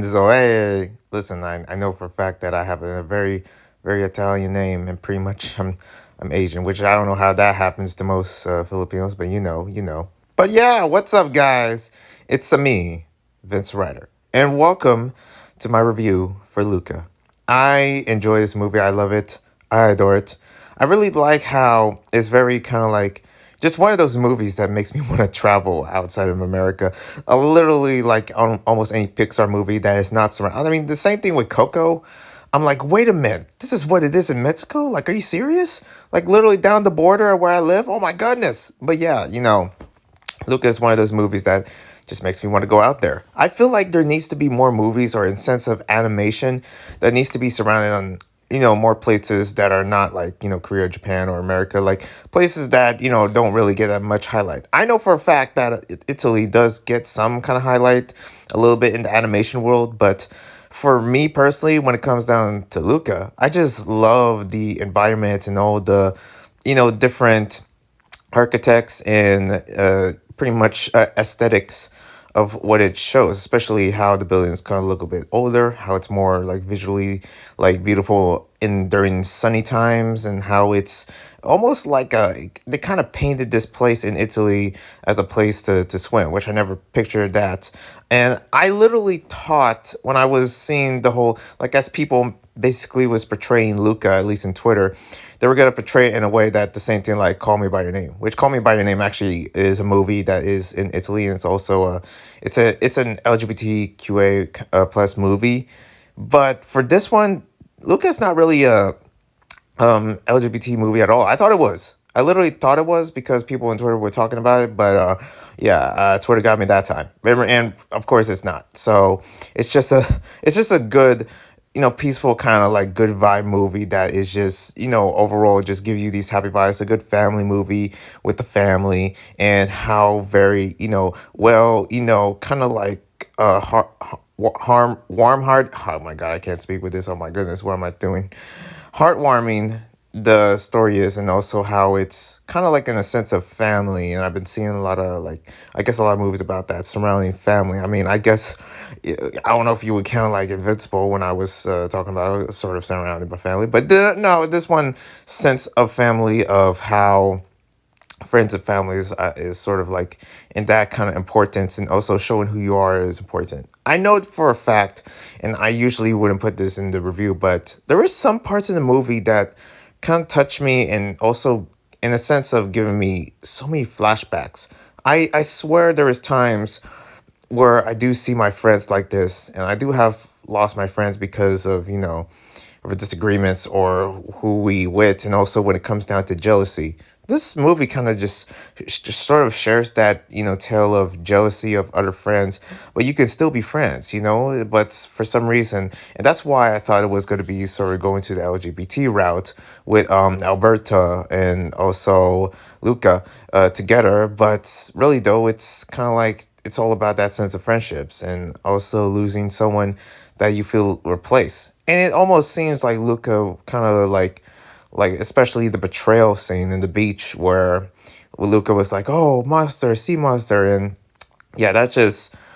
So hey, listen, I know for a fact that I have a very, very Italian name, and pretty much I'm Asian, which I don't know how that happens to most Filipinos, but you know. But yeah, what's up, guys? It's me, Vince Ryder, and welcome to my review for Luca. I enjoy this movie. I love it. I adore it. I really like how it's very kind of like just one of those movies that makes me want to travel outside of America. Literally, like on almost any Pixar movie that is not surrounded. I mean, the same thing with Coco. I'm like, wait a minute, this is what it is in Mexico? Like, are you serious? Like, literally down the border where I live? Oh my goodness. But yeah, Luca is one of those movies that just makes me want to go out there. I feel like there needs to be more movies or in sense of animation that needs to be surrounded on more places that are not like Korea, Japan, or America, like places that don't really get that much highlight. I know for a fact that Italy does get some kind of highlight a little bit in the animation world, but for me personally, when it comes down to Luca, I just love the environment and all the different architects and pretty much aesthetics of what it shows, especially how the buildings kind of look a bit older, how it's more like visually like beautiful in during sunny times, and how it's almost like they kind of painted this place in Italy as a place to swim, which I never pictured that. And I literally thought when I was seeing the whole, like, as people basically was portraying Luca, at least in Twitter, they were gonna portray it in a way that the same thing like Call Me by Your Name, which Call Me by Your Name actually is a movie that is in Italy, and it's also it's an LGBTQA plus movie, but for this one, Luca's not really a LGBT movie at all. I thought it was. I literally thought it was because people on Twitter were talking about it, but yeah, Twitter got me that time. And of course, it's not. So it's just a good, peaceful kind of like good vibe movie that is just overall just give you these happy vibes. A good family movie with the family, and how very well kind of like warm heart. Oh my god, I can't speak with this. Oh my goodness, what am I doing? Heartwarming the story is, and also how it's kind of like in a sense of family. And I've been seeing a lot of like, I guess, a lot of movies about that surrounding family. I mean, I guess, I don't know if you would count like Invincible when I was talking about sort of surrounded by family, but no, this one sense of family, of how friends and families is sort of like in that kind of importance, and also showing who you are is important. I know it for a fact, and I usually wouldn't put this in the review, but there is some parts in the movie that kind of touch me, and also in a sense of giving me so many flashbacks. I swear there is times where I do see my friends like this, and I do have lost my friends because of of disagreements or who we with, and also when it comes down to jealousy. This movie kind of just sort of shares that tale of jealousy of other friends, but you can still be friends, But for some reason, and that's why I thought it was going to be sort of going to the LGBT route with Alberta and also Luca together. But really, though, it's kind of like it's all about that sense of friendships, and also losing someone that you feel replaced. And it almost seems like Luca kind of like especially the betrayal scene in the beach where Luca was like, "Oh, monster, sea monster," and yeah, that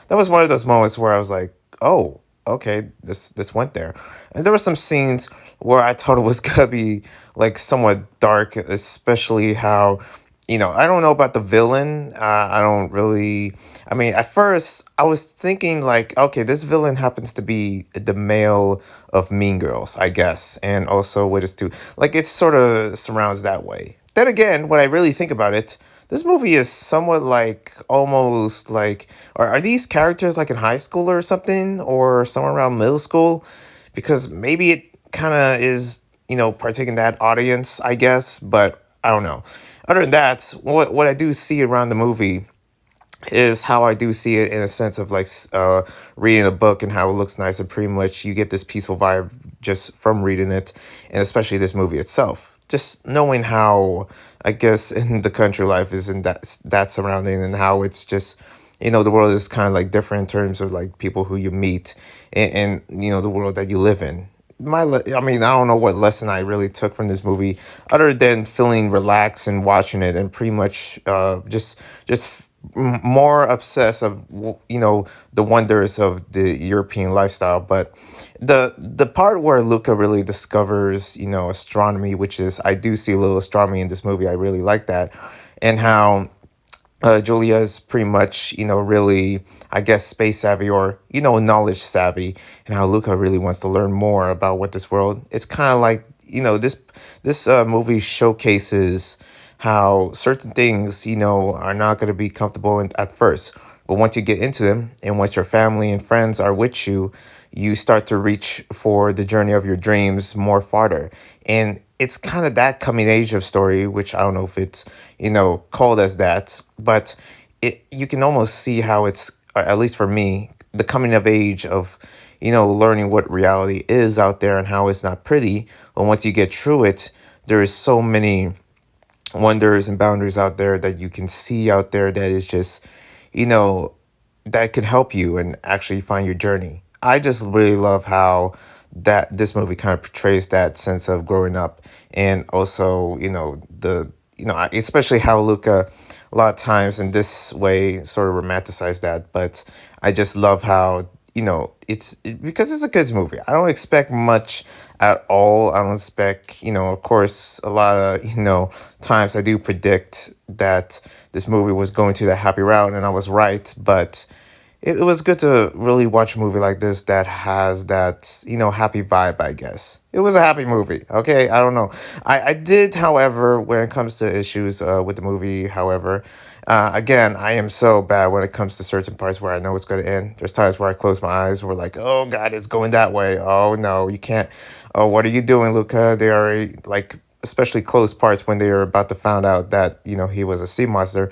was one of those moments where I was like, "Oh, okay, this went there." And there were some scenes where I thought it was gonna be like somewhat dark, especially how I don't know about the villain. I don't really. I mean, at first I was thinking like, okay, this villain happens to be the male of Mean Girls, I guess, and also with his two. Like, it sort of surrounds that way. Then again, when I really think about it, this movie is somewhat like almost like, are these characters like in high school or something, or somewhere around middle school? Because maybe it kind of is, partaking that audience, I guess, but I don't know. Other than that, what I do see around the movie is how I do see it in a sense of like reading a book, and how it looks nice, and pretty much you get this peaceful vibe just from reading it, and especially this movie itself. Just knowing how, I guess, in the country life is in that surrounding, and how it's just the world is kind of like different in terms of like people who you meet, and the world that you live in. I mean, I don't know what lesson I really took from this movie, other than feeling relaxed and watching it, and pretty much just more obsessed of the wonders of the European lifestyle. But the part where Luca really discovers astronomy, which is, I do see a little astronomy in this movie. I really like that, and how Julia is pretty much, really, I guess, space savvy, or, knowledge savvy, and how Luca really wants to learn more about what this world. It's kind of like, this movie showcases how certain things, are not going to be comfortable at first. But once you get into them, and once your family and friends are with you, you start to reach for the journey of your dreams more farther. And it's kind of that coming age of story, which I don't know if it's, called as that, but you can almost see how it's, or at least for me, the coming of age of, learning what reality is out there and how it's not pretty. But once you get through it, there is so many wonders and boundaries out there that you can see out there that is just, you know, that could help you and actually find your journey. I just really love how that this movie kind of portrays that sense of growing up, and also, especially how Luca a lot of times in this way sort of romanticize that. But I just love how, because it's a kids movie. I don't expect much at all. I don't expect, of course, a lot of, times I do predict that this movie was going to the happy route, and I was right. But it was good to really watch a movie like this that has that, happy vibe, I guess. It was a happy movie, okay? I don't know. I did, however, when it comes to issues with the movie, however, again, I am so bad when it comes to certain parts where I know it's going to end. There's times where I close my eyes, we're like, oh, God, it's going that way. Oh, no, you can't. Oh, what are you doing, Luca? They are, like, especially close parts when they are about to find out that, he was a sea monster.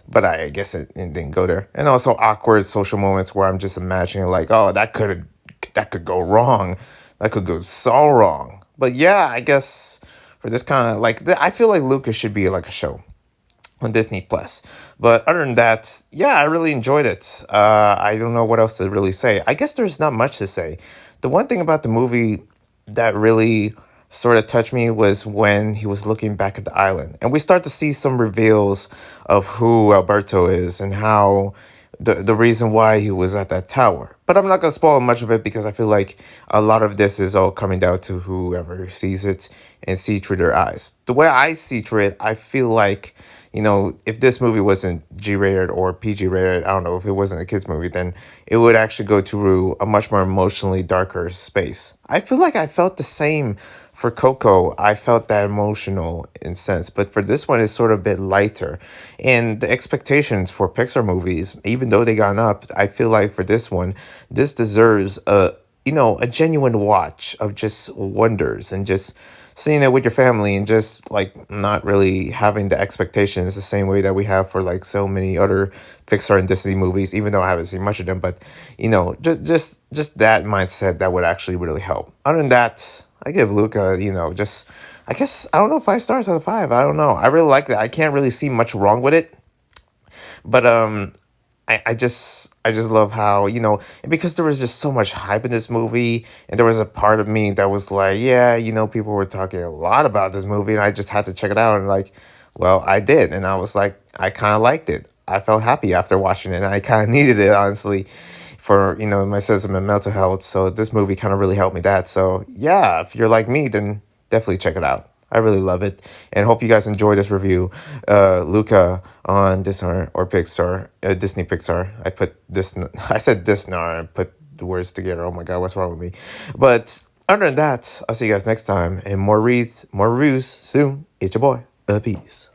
But I guess it didn't go there. And also awkward social moments where I'm just imagining, like, oh, that could go wrong. That could go so wrong. But yeah, I guess for this kind of like, I feel like Lucas should be like a show on Disney Plus. But other than that, yeah, I really enjoyed it. I don't know what else to really say. I guess there's not much to say. The one thing about the movie that really sort of touched me was when he was looking back at the island, and we start to see some reveals of who Alberto is and how the reason why he was at that tower. But I'm not gonna spoil much of it because I feel like a lot of this is all coming down to whoever sees it and see through their eyes. The way I see through it, I feel like, if this movie wasn't G rated or PG rated, I don't know, if it wasn't a kids movie, then it would actually go through a much more emotionally darker space. I feel like I felt the same for Coco. I felt that emotional in sense, but for this one, it's sort of a bit lighter. And the expectations for Pixar movies, even though they gone up, I feel like for this one, this deserves a genuine watch of just wonders and just seeing it with your family, and just like not really having the expectations the same way that we have for like so many other Pixar and Disney movies, even though I haven't seen much of them. But just that mindset that would actually really help. Other than that, I give Luca, just, I guess, I don't know, 5 stars out of 5. I don't know. I really like that. I can't really see much wrong with it. But I just love how, and because there was just so much hype in this movie, and there was a part of me that was like, yeah, people were talking a lot about this movie, and I just had to check it out. And like, well, I did, and I was like, I kind of liked it. I felt happy after watching it, and I kind of needed it, honestly, for, my sense of my mental health. So this movie kind of really helped me that. So yeah, if you're like me, then definitely check it out. I really love it, and hope you guys enjoy this review. Luca on Disney or Pixar, Disney Pixar. I put this. I said Disney. I put the words together. Oh my God, what's wrong with me? But other than that, I'll see you guys next time, and more reads, more reviews soon. It's your boy. Peace.